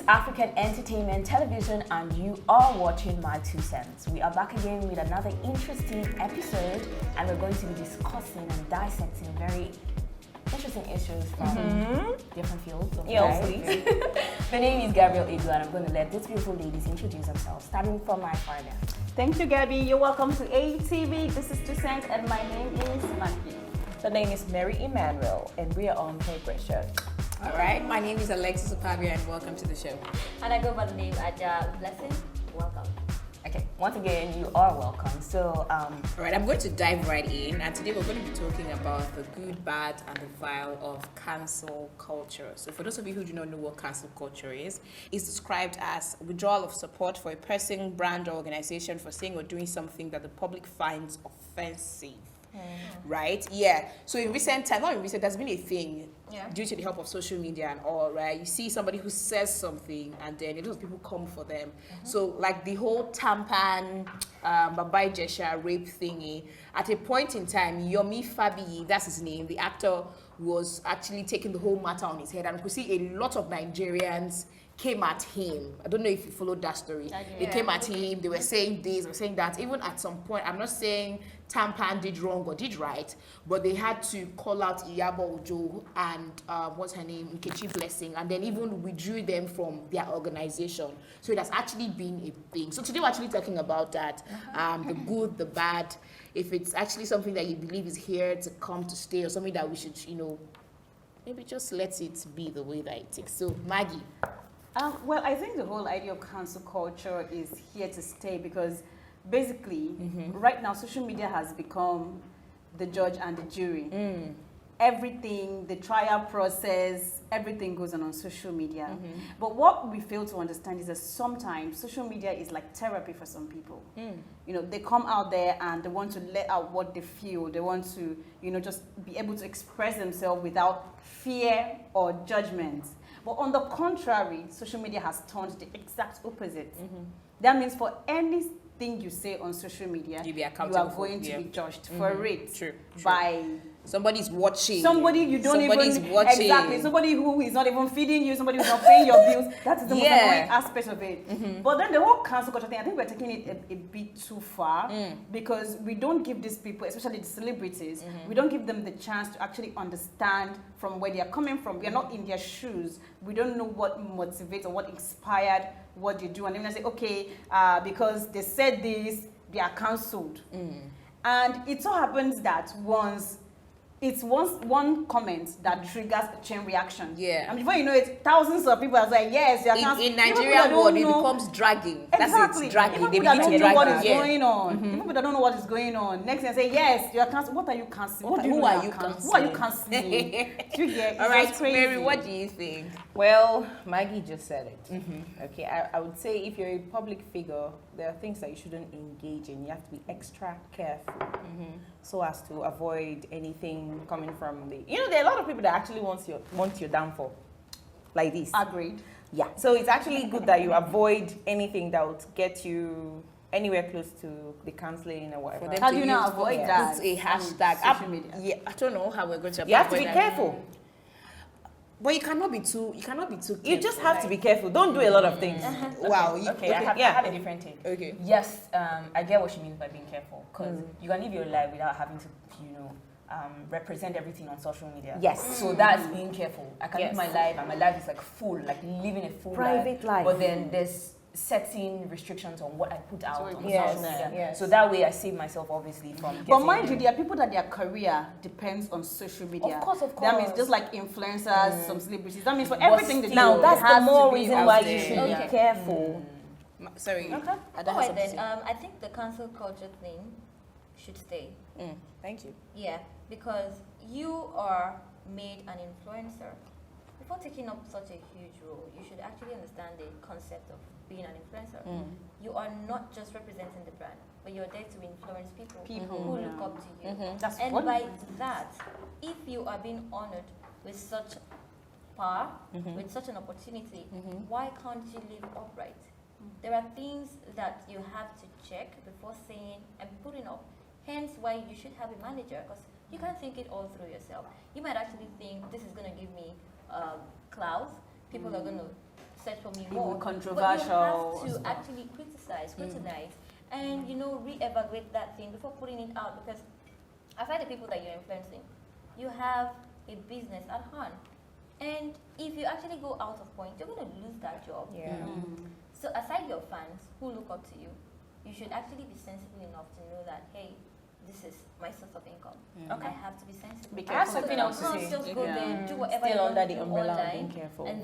is African Entertainment Television, and you are watching My Two Cents. We are back again with another interesting episode, and we're going to be discussing and dissecting very interesting issues from different fields of life. Please. My name is Gabrielle Edu, and I'm going to let these beautiful ladies introduce themselves, starting from my father. Thank you, Gabby. You're welcome to AETV. This is Two Cents, and my name is Maggie. The name is Mary Emmanuel, and we are on Progression. All right, my name is Alexis Opabia, and welcome to the show. And I go by the name Aja Blessing. Welcome. Okay, once again, you are welcome. So, all right, I'm going to dive right in, and today we're going to be talking about the good, bad, and the vile of cancel culture. So, for those of you who do not know what cancel culture is, it's described as withdrawal of support for a person, brand, or organization for saying or doing something that the public finds offensive. Right? Yeah. So in recent time, not in recent, there's been a thing due to the help of social media and all, right? You see somebody who says something and then a lot of people come for them. So like the whole Tampan, Babai Jesha rape thingy, at a point in time, Yomi Fabi, that's his name, the actor was actually taking the whole matter on his head, and we could see a lot of Nigerians came at him. I don't know if you followed that story. They came at him, they were saying this, they were saying that. Even at some point, I'm not saying Tampan did wrong or did right, but they had to call out Iyabo Ojo and what's her name, Nkechi Blessing, and then even withdrew them from their organization. So it has actually been a thing. So today we're actually talking about that, the good, the bad, if it's actually something that you believe is here to come to stay, or something that we should, maybe just let it be the way that it is. So Maggie. Well, I think the whole idea of cancel culture is here to stay because basically, right now, social media has become the judge and the jury. Everything, the trial process, everything goes on social media. But what we fail to understand is that sometimes social media is like therapy for some people. They come out there and they want to let out what they feel. They want to, just be able to express themselves without fear or judgment. But on the contrary, social media has turned the exact opposite. That means for anything you say on social media, you are going to be judged for it. True. By somebody's watching. Somebody you don't Somebody's even watching. Exactly. Somebody who is not even feeding you. Somebody who's not paying your bills. That is the most annoying aspect of it. But then the whole cancel culture thing, I think we're taking it a bit too far because we don't give these people, especially the celebrities, we don't give them the chance to actually understand from where they are coming from. We are not in their shoes. We don't know what motivates or what inspired what they do. And then I say, okay, because they said this, they are cancelled. And it so happens that it's one comment that triggers a chain reaction. And before you know it, thousands of people are like, yes, you are cancelled. In Nigerian world, it becomes dragging. Exactly. That's it, dragging. Even people that don't know what is going on. Even people that don't know what is going on. Next thing I say, yes, you are cancelled. What are you cancelling? Who are you cancelling? All right, Mary, what do you think? Well, Maggie just said it. Okay, I would say if you're a public figure, there are things that you shouldn't engage in. You have to be extra careful so as to avoid anything coming from the... there are a lot of people that actually want your downfall. Like this. Agreed. Yeah. So it's actually good that you avoid anything that would get you anywhere close to the cancelling or whatever. How do you now avoid that? Put a hashtag. Social media. Yeah, I don't know how we're going to. You have to be careful. But you cannot be too. You just have to be careful. Don't do a lot of things. Wow. Okay. I have a different take. Okay. Yes, I get what she means by being careful, because you can live your life without having to, represent everything on social media. Yes. So that's being careful. I can live my life, and my life is like full, like living a full private life. But then there's setting restrictions on what I put out on social media. Yes. So that way I save myself obviously from getting... But mind you, there are people that their career depends on social media. Of course. That means just like influencers, some celebrities. That means for everything they do, now that's the more reason why you should Okay. be careful. Sorry. Okay. Alright then, I think the cancel culture thing should stay. Thank you. Yeah, because you are made an influencer. Before taking up such a huge role, you should actually understand the concept of being an influencer. You are not just representing the brand, but you're there to influence people who look up to you. And by that, if you are being honored with such power, with such an opportunity, why can't you live upright? There are things that you have to check before saying and putting up. Hence why you should have a manager, because you can't think it all through yourself. You might actually think this is going to give me clouds. People are going to search for me Even more. controversial But you have to stuff. actually scrutinize, and reevaluate that thing before putting it out, because aside the people that you're influencing, you have a business at hand. And if you actually go out of point, you're going to lose that job. Yeah. So aside your fans who look up to you, you should actually be sensible enough to know that, hey, this is my source of income. Okay. I have to be sensible. Be I have careful. something else to You say. can't just go there and do whatever Still you under want the to do umbrella of online being careful. and